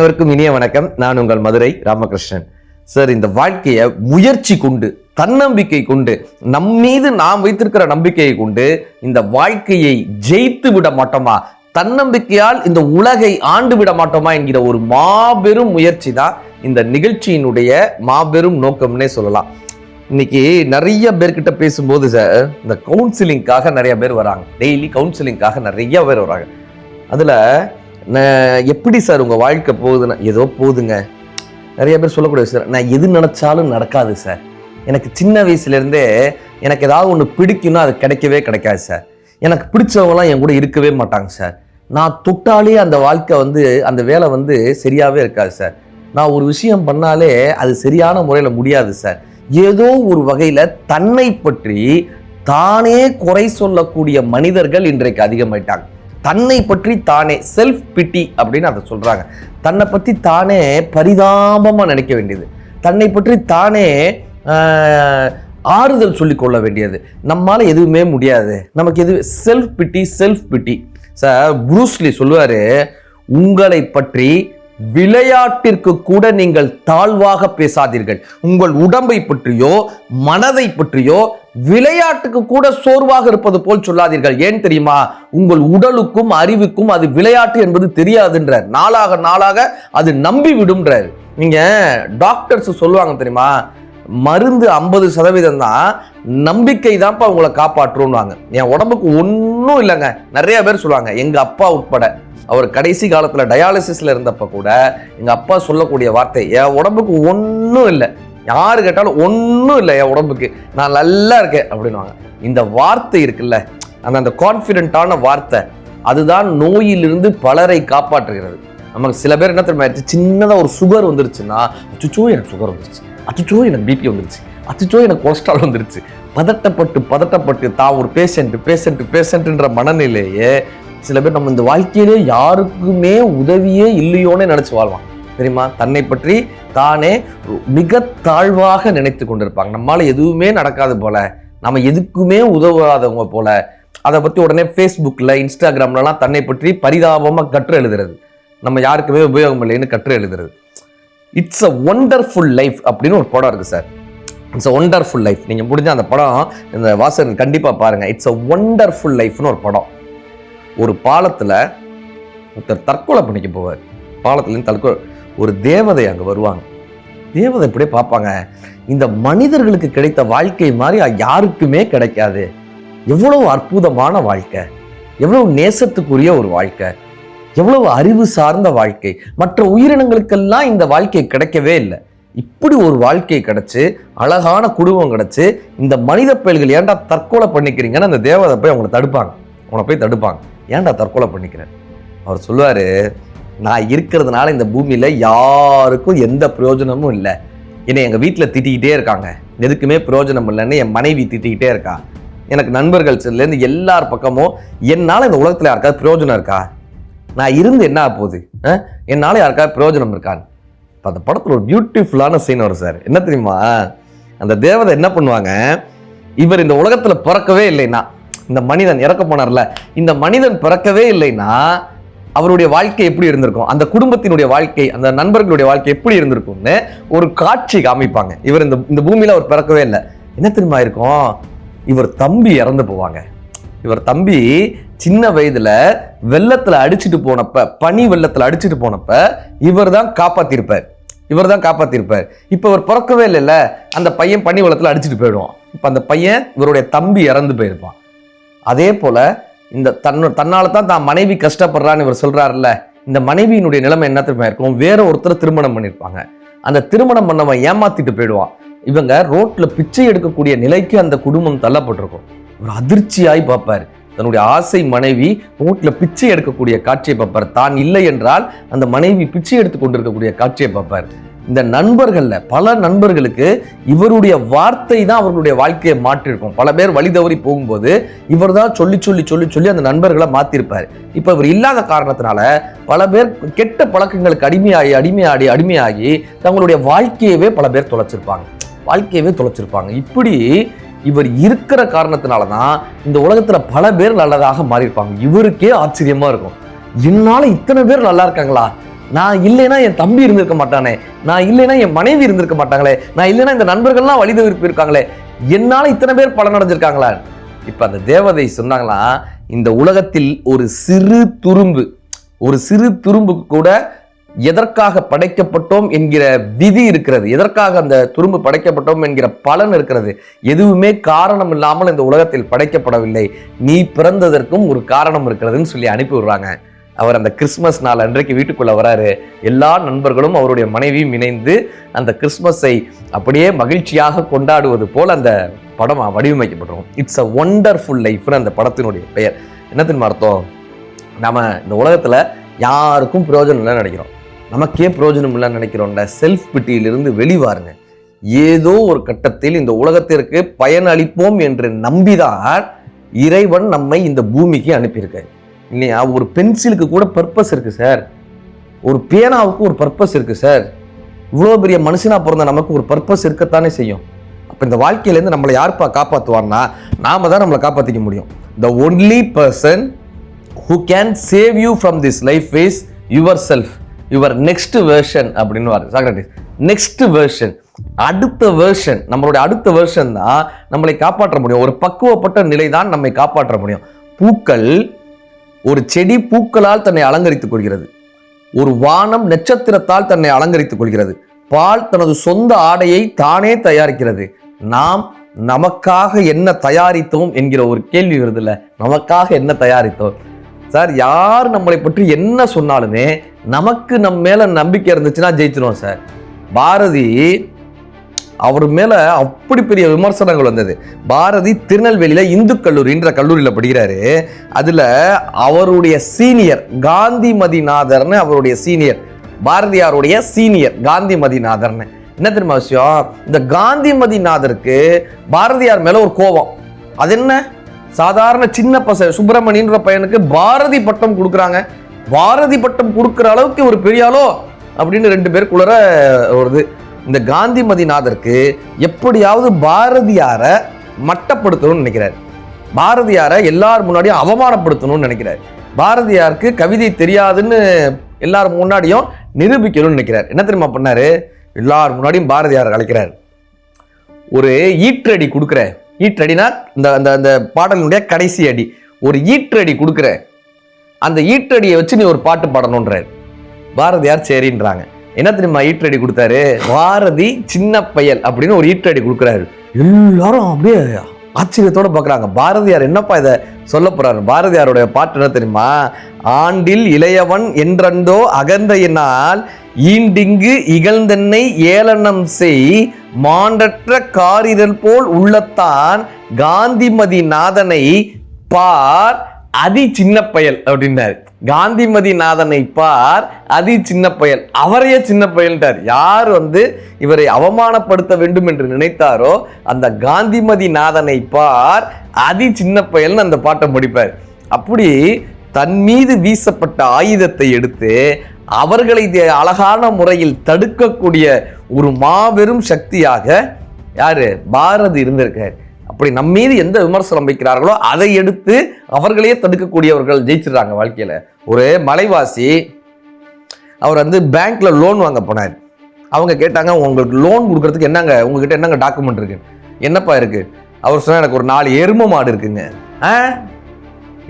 அனைவருக்கும் இனிய வணக்கம். நான் உங்கள் மதுரை ராமகிருஷ்ணன் சார். இந்த வாழ்க்கையை முயற்சி கொண்டு, தன்னம்பிக்கை கொண்டு, நம் மீது நாம் வைத்திருக்கிற நம்பிக்கையை கொண்டு இந்த வாழ்க்கையை ஜெயித்து விட மாட்டோமா, தன்னம்பிக்கையால் இந்த உலகை ஆண்டு விட மாட்டோமா என்கிற ஒரு மாபெரும் முயற்சி தான் இந்த நிகழ்ச்சியினுடைய மாபெரும் நோக்கம்னே சொல்லலாம். இன்னைக்கு நிறைய பேர்கிட்ட பேசும்போது சார், இந்த கவுன்சிலிங்காக நிறைய பேர் வராங்க. டெய்லி கவுன்சிலிங்காக நிறைய பேர் வராங்க. அதுல எப்படி சார் உங்கள் வாழ்க்கை போகுதுன்னா, ஏதோ போகுதுங்க. நிறைய பேர் சொல்லக்கூடிய சார், நான் எது நினச்சாலும் நடக்காது சார். எனக்கு சின்ன வயசுலேருந்தே எனக்கு ஏதாவது ஒன்று பிடிக்குன்னா அது கிடைக்கவே கிடைக்காது சார். எனக்கு பிடிச்சவங்களாம் என் கூட இருக்கவே மாட்டாங்க சார். நான் தொட்டாலே அந்த வாழ்க்கை அந்த வேலை சரியாகவே இருக்காது சார். நான் ஒரு விஷயம் பண்ணாலே அது சரியான முறையில் முடியாது சார். ஏதோ ஒரு வகையில் தன்னை பற்றி தானே குறை சொல்லக்கூடிய மனிதர்கள் இன்றைக்கு அதிகமாயிட்டாங்க. தன்னை பற்றி தானே செல்ஃப் பிட்டி அப்படின்னு அதை சொல்றாங்க. தன்னை பற்றி தானே பரிதாபமா நினைக்க வேண்டியது, தன்னை பற்றி தானே ஆறுதல் சொல்லிக் கொள்ள வேண்டியது. நம்மால எதுவுமே முடியாது, நமக்கு எது செல்ஃப் பிட்டி. சார், புரூஸ்லி சொல்லுவாரு, உங்களை பற்றி விளையாட்டிற்கு கூட நீங்கள் தாழ்வாக பேசாதீர்கள். உங்கள் உடம்பை பற்றியோ மனதை பற்றியோ விளையாட்டுக்கு கூட சோர்வாக இருப்பது போல் சொல்லாதீர்கள். ஏன் தெரியுமா? உங்கள் உடலுக்கும் அறிவுக்கும் அது விளையாட்டு என்பது தெரியாதுன்றார். நாளாக நாளாக அது நம்பி விடும்ன்றார். நீங்க டாக்டர்ஸ் சொல்லுவாங்க தெரியுமா, மருந்து 50% தான், நம்பிக்கை தான்ப்பா உங்களை காப்பாற்றுவாங்க. என் உடம்புக்கு ஒன்றும் இல்லைங்க. நிறைய பேர் சொல்லுவாங்க, எங்க அப்பா உட்பட. அவர் கடைசி காலத்துல டயாலிசிஸ்ல இருந்தப்ப கூட எங்க அப்பா சொல்லக்கூடிய வார்த்தை, என் உடம்புக்கு ஒன்றும் இல்லை, யாரு கேட்டாலும் ஒன்றும் இல்லை என் உடம்புக்கு, நான் நல்லா இருக்கேன் அப்படின்வாங்க. இந்த வார்த்தை இருக்குல்ல, அந்த கான்ஃபிடென்ட்டான வார்த்தை, அதுதான் நோயிலிருந்து பலரை காப்பாற்றுகிறது. நமக்கு சில பேர் என்ன தெரியுமா, சின்னதா ஒரு சுகர் வந்துருச்சுன்னா, அச்சோ எனக்கு சுகர் வந்துருச்சு, அச்சோ எனக்கு பிபி வந்துருச்சு, அச்சோ எனக்கு கொலஸ்ட்ரால் வந்துருச்சு, பதட்டப்பட்டு தான் ஒரு பேஷண்ட்ன்ற மனநிலையே சில பேர் நம்ம இந்த வாழ்க்கையிலே யாருக்குமே உதவியே இல்லையோன்னு நினைச்சு வாழ்வான் தெரியுமா. தன்னை பற்றி தானே மிக தாழ்வாக நினைத்து கொண்டிருப்பாங்க. நம்மளால எதுவுமே நடக்காது போல, நம்ம எதுக்குமே உதவாதவங்க போல. அதை பத்தி உடனே ஃபேஸ்புக்ல இன்ஸ்டாகிராம்லாம் தன்னை பற்றி பரிதாபமா கற்று எழுதுறது, நம்ம யாருக்குமே உபயோகம் இல்லைன்னு கற்று எழுதுறது. இட்ஸ் அ ஒண்டர்ஃபுல் லைஃப் அப்படின்னு ஒரு படம் இருக்கு sir. It's a wonderful life. நீங்க முடிஞ்ச அந்த படம் இந்த வாசகன் கண்டிப்பா பாருங்க. இட்ஸ் அ ஒண்டர்ஃபுல் லைஃப்னு ஒரு படம். ஒரு பாலத்துல ஒருத்தர் தற்கொலை பண்ணிக்க போவார். பாலத்துல தற்கொலை, ஒரு தேவதை அங்க வருவாங்க. தேவதை இப்படியே பார்ப்பாங்க, இந்த மனிதர்களுக்கு கிடைத்த வாழ்க்கை மாதிரி யாருக்குமே கிடைக்காது. எவ்வளவு அற்புதமான வாழ்க்கை, எவ்வளவு நேசத்துக்குரிய ஒரு வாழ்க்கை, எவ்வளவு அறிவு சார்ந்த வாழ்க்கை. மற்ற உயிரினங்களுக்கெல்லாம் இந்த வாழ்க்கை கிடைக்கவே இல்லை. இப்படி ஒரு வாழ்க்கை கிடைச்சு, அழகான குடும்பம் கிடைச்சு, இந்த மனித பயல்கள் ஏன்டா தற்கொலை பண்ணிக்கிறீங்கன்னு அந்த தேவதை போய் அவங்களை தடுப்பாங்க. அவனை போய் தடுப்பாங்க, ஏன்டா தற்கொலை பண்ணிக்கிறேன். அவர் சொல்லுவாரு, நான் இருக்கிறதுனால இந்த பூமியில யாருக்கும் எந்த பிரயோஜனமும் இல்லை. என்னை எங்க வீட்டுல திட்டிக்கிட்டே இருக்காங்க, எதுக்குமே பிரயோஜனம் இல்லைன்னு என் மனைவி திட்டிக்கிட்டே இருக்கா. எனக்கு நண்பர்கள் இருந்து எல்லார் பக்கமும் என்னால இந்த உலகத்துல யாருக்காவது பிரயோஜனம் இருக்கா, நான் இருந்து என்ன ஆக போகுது, என்னால யாருக்காவது பிரயோஜனம் இருக்கான்னு. அந்த படத்துல ஒரு பியூட்டிஃபுல்லான சீன் வரும் சார். என்ன தெரியுமா, அந்த தேவதை என்ன பண்ணுவாங்க, இவர் இந்த உலகத்துல பிறக்கவே இல்லைன்னா, இந்த மனிதன் இறக்க போனார்ல, இந்த மனிதன் பிறக்கவே இல்லைன்னா அவருடைய வாழ்க்கை எப்படி இருந்திருக்கும், அந்த குடும்பத்தினுடைய வாழ்க்கை, அந்த நண்பர்களுடைய வாழ்க்கை எப்படி இருந்திருக்கும்னு ஒரு காட்சி காமிப்பாங்க. இவர் இந்த பூமியில அவர் பிறக்கவே இல்லை. என்ன தெரியுமா இருக்கும், இவர் தம்பி இறந்து போவாங்க. இவர் தம்பி சின்ன வயதுல வெள்ளத்துல அடிச்சுட்டு போனப்ப, பனி வெள்ளத்துல அடிச்சுட்டு போனப்ப இவர் தான் காப்பாத்திருப்பார். இப்ப அவர் பிறக்கவே இல்லைல்ல, அந்த பையன் பனி வெள்ளத்துல அடிச்சுட்டு போயிடுவான். இப்ப அந்த பையன் இவருடைய தம்பி இறந்து போயிருப்பான். அதே போல இந்த தன்னால தான் மனைவி கஷ்டப்படுறான்னு இவர் சொல்றாருல்ல, இந்த மனைவியினுடைய நிலைமை என்ன தெரியுமா இருக்கும், வேற ஒருத்தர் திருமணம் பண்ணிருப்பாங்க. அந்த திருமணம் பண்ணவன் ஏமாத்திட்டு போயிடுவான். இவங்க ரோட்ல பிச்சை எடுக்கக்கூடிய நிலைக்கு அந்த குடும்பம் தள்ளப்பட்டிருக்கும். ஒரு அதிர்ச்சியாய் பார்ப்பாரு, தன்னுடைய ஆசை மனைவி ரோட்ல பிச்சை எடுக்கக்கூடிய காட்சியை பார்ப்பார். தான் இல்லை என்றால் அந்த மனைவி பிச்சை எடுத்து கொண்டிருக்கக்கூடிய காட்சியை பார்ப்பார். இந்த நண்பர்கள்ல பல நண்பர்களுக்கு இவருடைய வார்த்தை தான் அவர்களுடைய வாழ்க்கையை மாற்றிருக்கும். பல பேர் வழி தவறி போகும்போது இவர் தான் சொல்லி அந்த நண்பர்களை மாத்திருப்பாரு. இப்ப இவர் இல்லாத காரணத்தினால பல பேர் கெட்ட பழக்கங்களுக்கு அடிமையாகி தங்களுடைய வாழ்க்கையவே பல பேர் தொலைச்சிருப்பாங்க. இப்படி இவர் இருக்கிற காரணத்தினாலதான் இந்த உலகத்துல பல பேர் நல்லதாக மாறியிருப்பாங்க. இவருக்கே ஆச்சரியமா இருக்கும், என்னால இத்தனை பேர் நல்லா இருக்காங்களா, நான் இல்லைன்னா என் தம்பி இருந்திருக்க மாட்டானே, நான் இல்லைன்னா என் மனைவி இருந்திருக்க மாட்டாங்களே, நான் இல்லைன்னா இந்த நண்பர்கள்லாம் வழி இருக்காங்களே, என்னால இத்தனை பேர் பலன் அடைஞ்சிருக்காங்களா. இப்ப அந்த தேவதை சொன்னாங்களா, இந்த உலகத்தில் ஒரு சிறு துரும்புக்கு கூட எதற்காக படைக்கப்பட்டோம் என்கிற விதி இருக்கிறது, எதற்காக அந்த துரும்பு படைக்கப்பட்டோம் என்கிற பலன் இருக்கிறது. எதுவுமே காரணம் இல்லாமல் இந்த உலகத்தில் படைக்கப்படவில்லை, நீ பிறந்ததற்கும் ஒரு காரணம் இருக்கிறதுன்னு சொல்லி அனுப்பி விடுறாங்க. அவர் அந்த கிறிஸ்மஸ் நாள் அன்றைக்கு வீட்டுக்குள்ள வராரு. எல்லா நண்பர்களும் அவருடைய மனைவியும் இணைந்து அந்த கிறிஸ்மஸை அப்படியே மகிழ்ச்சியாக கொண்டாடுவது போல் அந்த படம் வடிவமைக்கப்பட்டிருக்கும். இட்ஸ் அ ஒண்டர்ஃபுல் லைஃப்னு அந்த படத்தினுடைய பெயர். என்னத்தின் அர்த்தம், நம்ம இந்த உலகத்துல யாருக்கும் பிரயோஜனம் இல்லைன்னு நினைக்கிறோம், நமக்கே பிரயோஜனம் இல்லைன்னு நினைக்கிறோம்ல. செல்ஃப் பிட்டியிலிருந்து வெளிவாருங்க. ஏதோ ஒரு கட்டத்தில் இந்த உலகத்திற்கு பயனளிப்போம் என்று நம்பிதான் இறைவன் நம்மை இந்த பூமிக்கு அனுப்பியிருக்காரு இல்லையா. ஒரு பென்சிலுக்கு கூட பர்பஸ் இருக்கு சார், ஒரு பேனாவுக்கு ஒரு பர்பஸ் இருக்கு சார். இவ்வளோ பெரிய மனுஷனா பிறந்த நமக்கு ஒரு பர்பஸ் இருக்கத்தானே செய்யும். அப்போ இந்த வாழ்க்கையிலேருந்து நம்மளை யாருப்பா காப்பாற்றுவார்னா நாம தான் நம்மளை காப்பாற்றிக்க முடியும். The only person who can save you from this life is yourself, your next version அப்படின்னு சாக்ரட்டிஸ். நெக்ஸ்ட் வெர்ஷன், அடுத்த வெர்ஷன், நம்மளுடைய அடுத்த வெர்ஷன் தான் நம்மளை காப்பாற்ற முடியும். ஒரு பக்குவப்பட்ட நிலை தான் நம்மை காப்பாற்ற முடியும். பூக்கள், ஒரு செடி பூக்களால் தன்னை அலங்கரித்துக் கொள்கிறது, ஒரு வானம் நட்சத்திரத்தால் தன்னை அலங்கரித்துக் கொள்கிறது, பால் தனது சொந்த ஆடையை தானே தயாரிக்கிறது. நாம் நமக்காக என்ன தயாரித்தோம் என்கிற ஒரு கேள்வி வருது இல்ல, நமக்காக என்ன தயாரித்தோம் சார். யார் நம்மளை பற்றி என்ன சொன்னாலுமே நமக்கு நம்ம மேல நம்பிக்கை இருந்துச்சுன்னா ஜெயிச்சிருவோம் சார். பாரதி, அவர் மேல அப்படி பெரிய விமர்சனங்கள் வந்தது. பாரதி திருநெல்வேலியில இந்து கல்லூரின்ற கல்லூரியில படிக்கிறாரு. அதுல அவருடைய சீனியர் காந்திமதிநாதர்னு, அவருடைய சீனியர், பாரதியாருடைய சீனியர் காந்திமதிநாதர்னு. என்ன தெரியுமா விஷயம், இந்த காந்திமதிநாதருக்கு பாரதியார் மேல ஒரு கோபம். அது என்ன, சாதாரண சின்ன சுப்பிரமணியன்ற பையனுக்கு பாரதி பட்டம் கொடுக்குறாங்க, பாரதி பட்டம் கொடுக்குற அளவுக்கு ஒரு பெரியாலோ அப்படின்னு ரெண்டு பேருக்குள்ள வருது. இந்த காந்திமதிநாதருக்கு எப்படியாவது பாரதியாரை மட்டப்படுத்தணும்னு நினைக்கிறார், பாரதியாரை எல்லார் முன்னாடியும் அவமானப்படுத்தணும்னு நினைக்கிறார், பாரதியாருக்கு கவிதை தெரியாதுன்னு எல்லார் முன்னாடியும் நிரூபிக்கணும்னு நினைக்கிறார். என்ன தெரியுமா பண்ணாரு, எல்லார் முன்னாடியும் பாரதியார் அழைக்கிறார், ஒரு ஈற்றடி கொடுக்குற, ஈற்றடினா இந்த பாடலுடைய கடைசி அடி, ஒரு ஈற்றடி கொடுக்குற, அந்த ஈற்றடியை வச்சு நீ ஒரு பாட்டு பாடணுன்றார். பாரதியார் சரின்றாங்க. என்ன தெரியுமா ஈற்றடி கொடுத்தாரு, பாரதி சின்ன பயல் அப்படின்னு ஒரு ஈற்றடி கொடுக்குறாரு. எல்லாரும் அப்படியே ஆச்சரியத்தோட பார்க்குறாங்க, பாரதியார் என்னப்பா இதை சொல்ல போறாரு. பாரதியாருடைய பாட்டு என்ன தெரியுமா, ஆண்டில் இளையவன் என்றோ அகந்தையினால் ஈண்டிங்கு இகழ்ந்தென்னை ஏளனம் செய் மாண்டற்ற காரிரல் போல் உள்ளத்தான் காந்திமதி நாதனை பார் அதி சின்ன பயல் அப்படின்னாரு. காந்திமதி நாதனை பார் அதி சின்ன பயல், அவரையே சின்ன பயல்ன்றார். யார் இவரை அவமானப்படுத்த வேண்டும் என்று நினைத்தாரோ அந்த காந்திமதி நாதனை பார் அதி சின்ன பயல்னு அந்த பாட்டை முடிப்பார். அப்படி தன் மீது வீசப்பட்ட ஆயுதத்தை எடுத்து அவர்களை அழகான முறையில் தடுக்கக்கூடிய ஒரு மாபெரும் சக்தியாக யாரு, பாரதி இருந்திருக்கார். அப்படி நம்ம மீது எந்த விமர்சனம் வைக்கிறார்களோ அதை எடுத்து அவர்களையே தடுக்கக்கூடியவர்கள் ஜெயிச்சிடறாங்க வாழ்க்கையில. ஒரு மலைவாசி, அவர் பேங்க்ல லோன் வாங்க போனார். அவங்க கேட்டாங்க, உங்களுக்கு லோன் கொடுக்கறதுக்கு என்னங்க, உங்ககிட்ட என்னங்க டாக்குமெண்ட் இருக்கு, என்னப்பா இருக்கு? அவர் சொன்னா, எனக்கு ஒரு 4 எரும மாடு இருக்குங்க.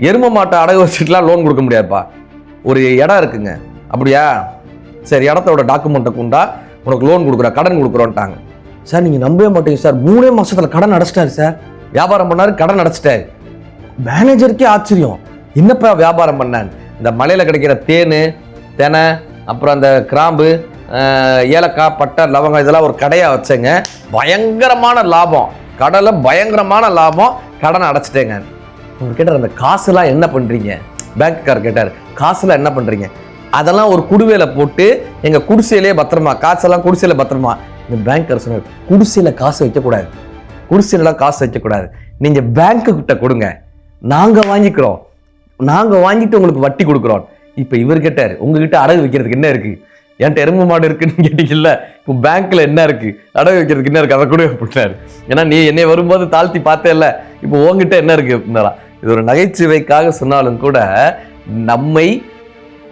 எரும மாட்டை அடகு வச்சுட்டுலாம் லோன் கொடுக்க முடியாதுப்பா, ஒரு இடம் இருக்குங்க. அப்படியா, சரி, இடத்தோட டாக்குமெண்ட்டை கொண்டா உனக்கு லோன் கொடுக்குறோம், கடன் கொடுக்குறோன்ட்டாங்க. சார் நீங்கள் நம்பவே மாட்டீங்க சார், 3 மாசத்துல கடன் அடைச்சிட்டாரு சார். வியாபாரம் பண்ணாரு, கடன் அடைச்சிட்டாரு. மேனேஜருக்கே ஆச்சரியம், என்னப்பா வியாபாரம் பண்ணான்? இந்த மலையில் கிடைக்கிற தேனு, தெனை, அப்புறம் அந்த கிராம்பு, ஏலக்காய், பட்டை, லவங்கம் இதெல்லாம் ஒரு கடையாக வச்சேங்க, பயங்கரமான லாபம், கடலை பயங்கரமான லாபம், கடனை அடைச்சிட்டேங்க. அவங்க கேட்டார், அந்த காசுலாம் என்ன பண்ணுறீங்க? பேங்க்கார் கேட்டார், காசுலாம் என்ன பண்ணுறீங்க? அதெல்லாம் ஒரு குடுவையில போட்டு எங்கள் குடிசையிலே பத்திரமா, காசெல்லாம் குடிசையில் பத்திரமா. இந்த பேங்க்கர் சொன்னார், குடிசையில் காசு வைக்கக்கூடாது, குடிசையிலாம் காசு வைக்கக்கூடாது, நீங்கள் பேங்க்கு கிட்ட கொடுங்க, நாங்கள் வாங்கிக்கிறோம், நாங்கள் வாங்கிட்டு உங்களுக்கு வட்டி கொடுக்குறோம். இப்போ இவர் கேட்டார், உங்ககிட்ட அடகு வைக்கிறதுக்கு என்ன இருக்குது? என்கிட்ட எருமை மாடு இருக்குன்னு கேட்டீங்கல்ல, இப்போ பேங்க்கில் என்ன இருக்குது, அடகு வைக்கிறதுக்கு என்ன இருக்குது, அதை கூட அப்படின்னாரு. ஏன்னா நீ என்னை வரும்போது தாழ்த்தி பார்த்தே இல்லை, இப்போ உங்ககிட்ட என்ன இருக்குது அப்படின்னாரா. இது ஒரு நகைச்சுவைக்காக சொன்னாலும் கூட நம்மை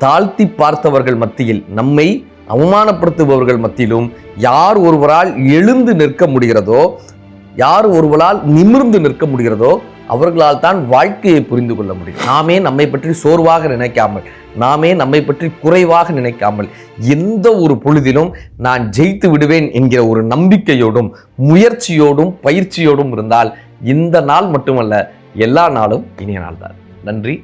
தாழ்த்தி பார்த்தவர்கள் மத்தியில், நம்மை அவமானப்படுத்துபவர்கள் மத்தியிலும் யார் ஒருவரால் எழுந்து நிற்க முடிகிறதோ, யார் ஒருவரால் நிமிர்ந்து நிற்க முடிகிறதோ அவர்களால் தான் வாழ்க்கையை புரிந்து கொள்ள முடியும். நாமே நம்மை பற்றி சோர்வாக நினைக்காமல், நாமே நம்மை பற்றி குறைவாக நினைக்காமல், எந்த ஒரு பொழுதிலும் நான் ஜெயித்து விடுவேன் என்கிற ஒரு நம்பிக்கையோடும் முயற்சியோடும் பயிற்சியோடும் இருந்தால் இந்த நாள் மட்டுமல்ல, எல்லா நாளும் இனிய நாள் தான். நன்றி.